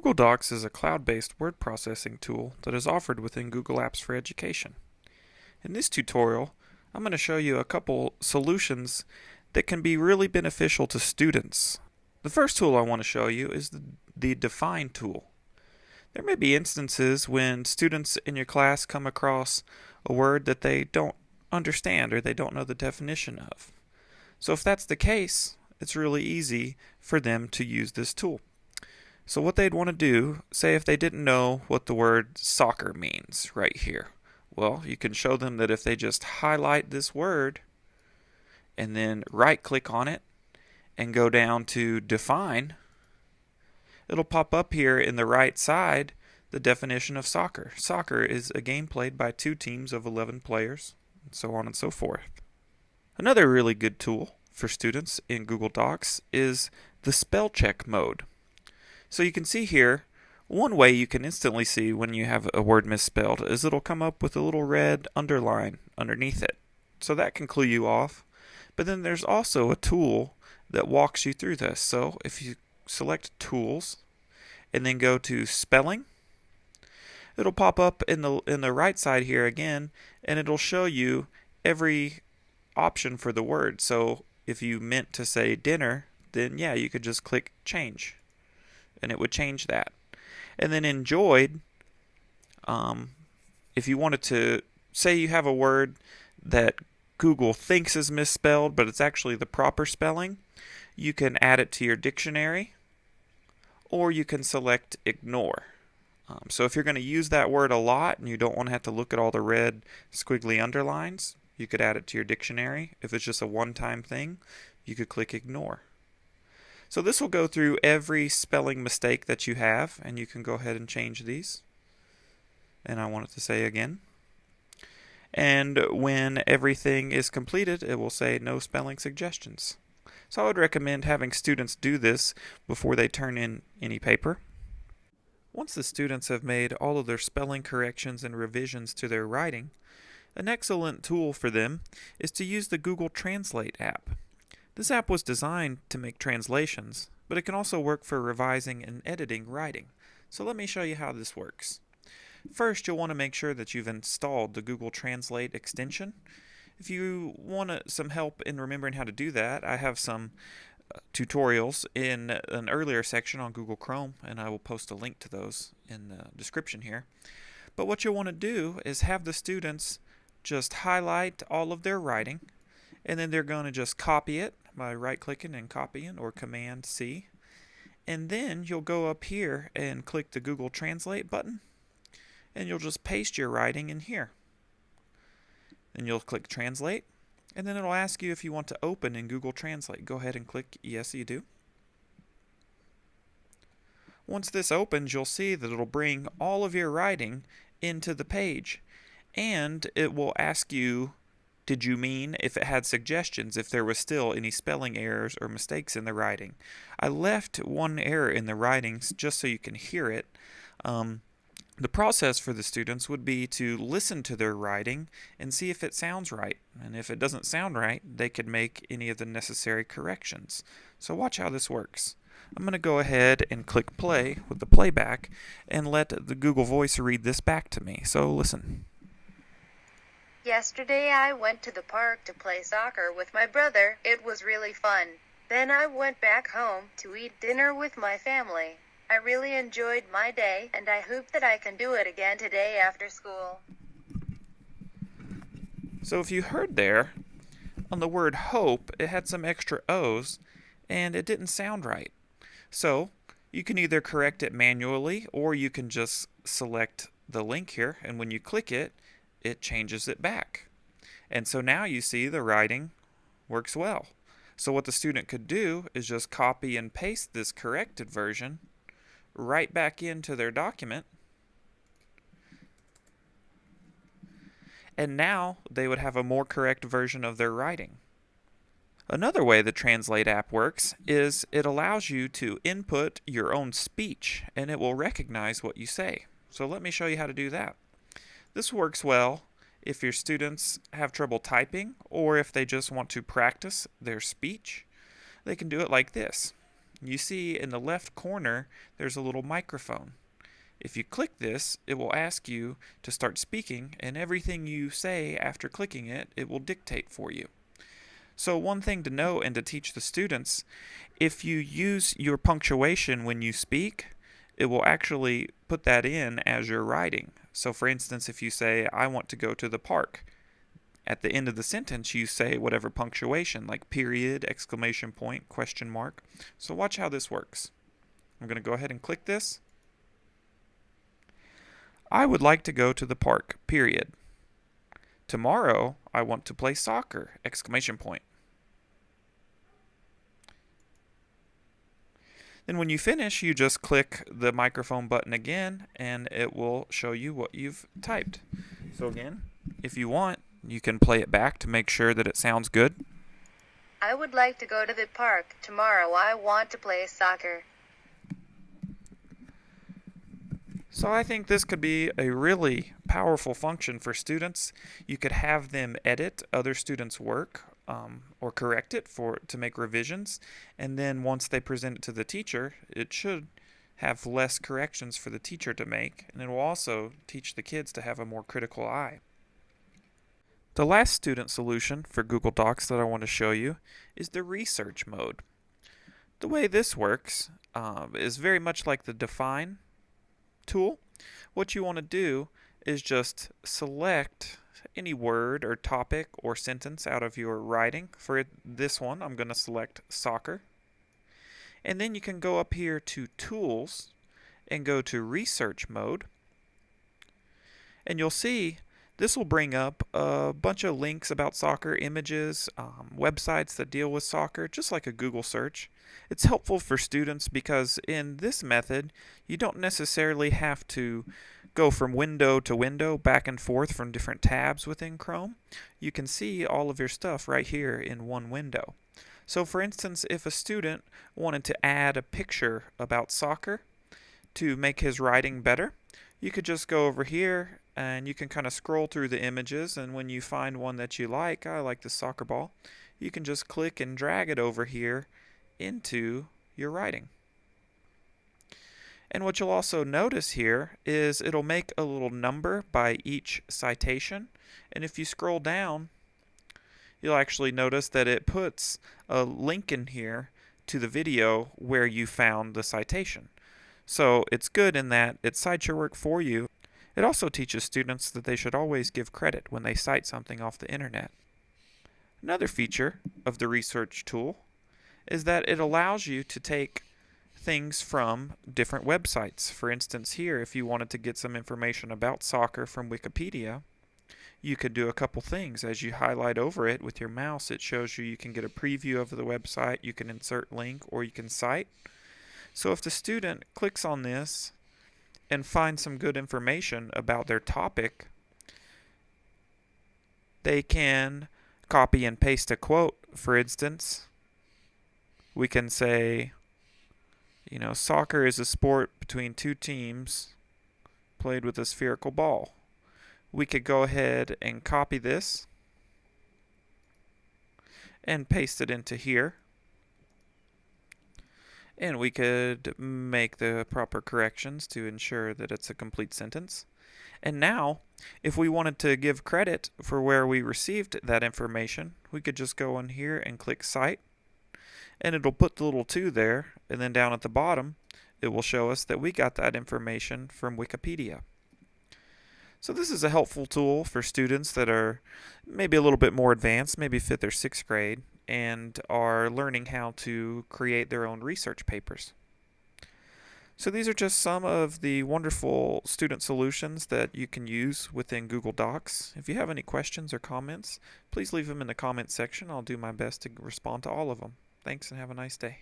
Google Docs is a cloud-based word processing tool that is offered within Google Apps for Education. In this tutorial, I'm going to show you a couple solutions that can be really beneficial to students. The first tool I want to show you is the define tool. There may be instances when students in your class come across a word that they don't understand or they don't know the definition of. So if that's the case, it's really easy for them to use this tool. So what they'd want to do, say if they didn't know what the word soccer means right here. Well, you can show them that if they just highlight this word and then right click on it and go down to define, it'll pop up here in the right side the definition of soccer. Soccer is a game played by two teams of 11 players, and so on and so forth. Another really good tool for students in Google Docs is the spell check mode. So you can see here, one way you can instantly see when you have a word misspelled is it'll come up with a little red underline underneath it. So that can clue you off. But then there's also a tool that walks you through this. So if you select Tools and then go to Spelling, it'll pop up in the right side here again, and it'll show you every option for the word. So if you meant to say dinner, then yeah, you could just click Change, and it would change that. And then enjoyed, if you wanted to say you have a word that Google thinks is misspelled, but it's actually the proper spelling, you can add it to your dictionary, or you can select Ignore. So if you're going to use that word a lot and you don't want to have to look at all the red squiggly underlines, you could add it to your dictionary. If it's just a one-time thing, you could click Ignore. So this will go through every spelling mistake that you have, and you can go ahead and change these. And I want it to say again. And when everything is completed, it will say no spelling suggestions. So I would recommend having students do this before they turn in any paper. Once the students have made all of their spelling corrections and revisions to their writing, an excellent tool for them is to use the Google Translate app. This app was designed to make translations, but it can also work for revising and editing writing. So let me show you how this works. First, you'll want to make sure that you've installed the Google Translate extension. If you want some help in remembering how to do that, I have some tutorials in an earlier section on Google Chrome, and I will post a link to those in the description here. But what you'll want to do is have the students just highlight all of their writing, and then they're going to just copy it by right-clicking and copying, or Command-C. And then you'll go up here and click the Google Translate button, and you'll just paste your writing in here. Then you'll click Translate, and then it'll ask you if you want to open in Google Translate. Go ahead and click Yes, you do. Once this opens, you'll see that it'll bring all of your writing into the page, and it will ask you, did you mean, if it had suggestions, if there was still any spelling errors or mistakes in the writing. I left one error in the writings just so you can hear it. The process for the students would be to listen to their writing and see if it sounds right. And if it doesn't sound right, they could make any of the necessary corrections. So watch how this works. I'm going to go ahead and click play with the playback and let the Google Voice read this back to me. So listen. Yesterday I went to the park to play soccer with my brother. It was really fun. Then I went back home to eat dinner with my family. I really enjoyed my day, and I hope that I can do it again today after school. So if you heard there, on the word hope, it had some extra O's, and it didn't sound right. So you can either correct it manually, or you can just select the link here, and when you click it, it changes it back. And so now you see the writing works well. So what the student could do is just copy and paste this corrected version right back into their document, and now they would have a more correct version of their writing. Another way the Translate app works is it allows you to input your own speech, and it will recognize what you say. So let me show you how to do that. This works well if your students have trouble typing, or if they just want to practice their speech. They can do it like this. You see in the left corner there's a little microphone. If you click this, it will ask you to start speaking, and everything you say after clicking it, it will dictate for you. So one thing to know and to teach the students, if you use your punctuation when you speak, it will actually put that in as you're writing. So for instance, if you say, I want to go to the park, at the end of the sentence you say whatever punctuation, like period, exclamation point, question mark. So watch how this works. I'm going to go ahead and click this. I would like to go to the park, period. Tomorrow, I want to play soccer, exclamation point. Then when you finish, you just click the microphone button again, and it will show you what you've typed. So again, if you want, you can play it back to make sure that it sounds good. I would like to go to the park. Tomorrow I want to play soccer. So I think this could be a really powerful function for students. You could have them edit other students' work or correct it to make revisions, and then once they present it to the teacher, it should have less corrections for the teacher to make, and it will also teach the kids to have a more critical eye. The last student solution for Google Docs that I want to show you is the research mode. The way this works is very much like the define tool. What you want to do is just select any word or topic or sentence out of your writing. For this one, I'm going to select soccer. And then you can go up here to Tools and go to Research Mode. And you'll see this will bring up a bunch of links about soccer, images, websites that deal with soccer, just like a Google search. It's helpful for students because in this method, you don't necessarily have to go from window to window, back and forth from different tabs within Chrome. You can see all of your stuff right here in one window. So for instance, if a student wanted to add a picture about soccer to make his writing better, you could just go over here and you can kind of scroll through the images, and when you find one that you like, I like the soccer ball, you can just click and drag it over here into your writing. And what you'll also notice here is it'll make a little number by each citation, and if you scroll down, you'll actually notice that it puts a link in here to the video where you found the citation. So it's good in that it cites your work for you. It also teaches students that they should always give credit when they cite something off the internet. Another feature of the research tool is that it allows you to take things from different websites. For instance, here, if you wanted to get some information about soccer from Wikipedia, you could do a couple things. As you highlight over it with your mouse, it shows you can get a preview of the website, you can insert link, or you can cite. So if the student clicks on this and finds some good information about their topic, they can copy and paste a quote. For instance, we can say, soccer is a sport between two teams played with a spherical ball. We could go ahead and copy this and paste it into here. And we could make the proper corrections to ensure that it's a complete sentence. And now, if we wanted to give credit for where we received that information, we could just go in here and click Cite, and it'll put the little 2 there, and then down at the bottom, it will show us that we got that information from Wikipedia. So this is a helpful tool for students that are maybe a little bit more advanced, maybe 5th or 6th grade, and are learning how to create their own research papers. So these are just some of the wonderful student solutions that you can use within Google Docs. If you have any questions or comments, please leave them in the comment section. I'll do my best to respond to all of them. Thanks and have a nice day.